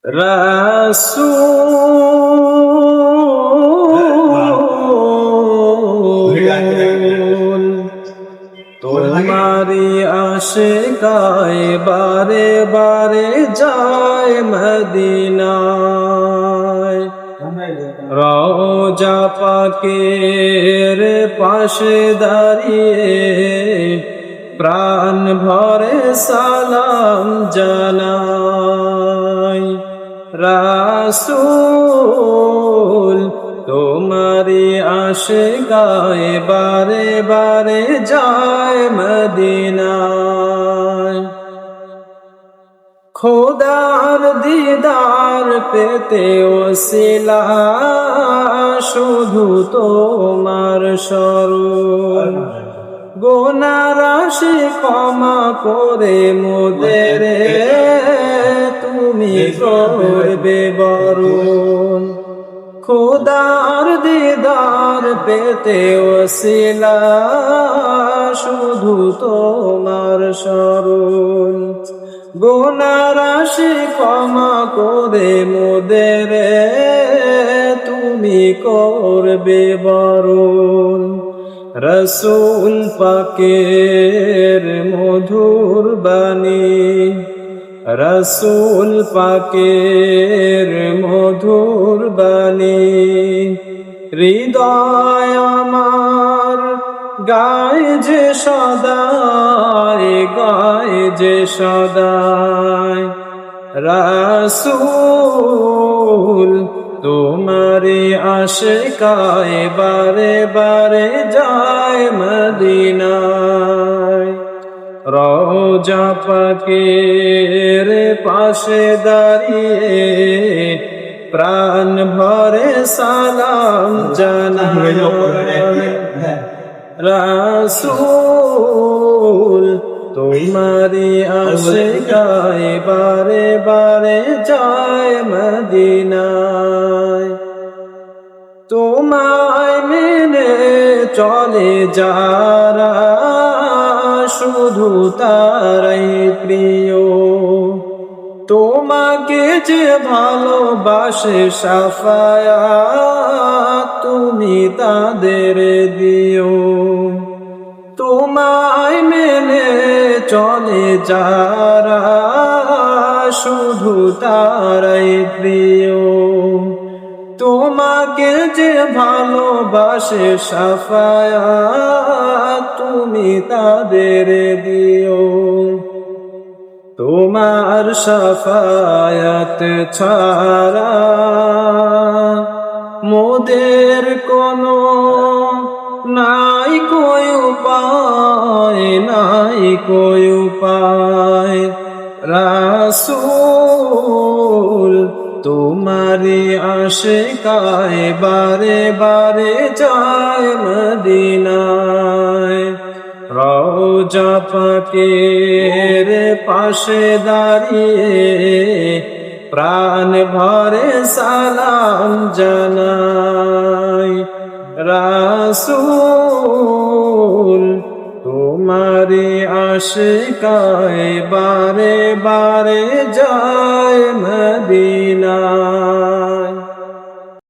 রাসূল তোমারি আশিকায় বারে বারে যায় মদিনায়। রওজা পাকের পাশে দাঁড়িয়ে প্রাণ ভরে সালাম জানাই। রাসূল তোমারি আশিকায় বারে বারে যায় মদিনায়। খোদার দিদার পেতে ওসিলা শুধু তোমার স্মরণ। গুনাহ রাশি ক্ষমা করে মোদের তুমি করবে বরণ। খোদার দিদার পেতে ওসিলা শুধু তোমার স্মরণ। গুনাহ রাশি ক্ষমা করে মোদের তুমি করবে বরণ। রাসূল পাকের মধুর বাণী, রাসূল পাকের মধুর বাণী হৃদয় আমার গায় যে সদায়, গায় যে সদায়। রাসূল তোমারি আশিকায় বারে বারে যায় মদিনায়। রওজা পাকের পাশে দাঁড়িয়ে প্রাণ ভরে সালাম জানাই। রাসূল তোমারি আশিকায় বারে বারে যায় মদিনায়। তোমায় মেনে চলে যারা শুধু তারাই প্রিয়। তোমাকে যে ভালোবাসে শাফায়াত তুমি তাদের দিও। তোমায় মেনে চলে যারা শুধু তারাই প্রিয়। তোমাকে যে ভালোবাসে শাফায়াত তুমি তাদের দিও। তোমার শাফায়াত ছাড়া মোদের কোনো নাই কোই উপায়, নাই কোই উপায়। রাসূল তোমারি আশিকায় বারে বারে যায় মদিনায়। রওজা পাকের পাশে দাঁড়িয়ে প্রাণ ভরে সালাম জানাই। রাসূল তোমারি আশিকায় বারে বারে যায় মদিনায়।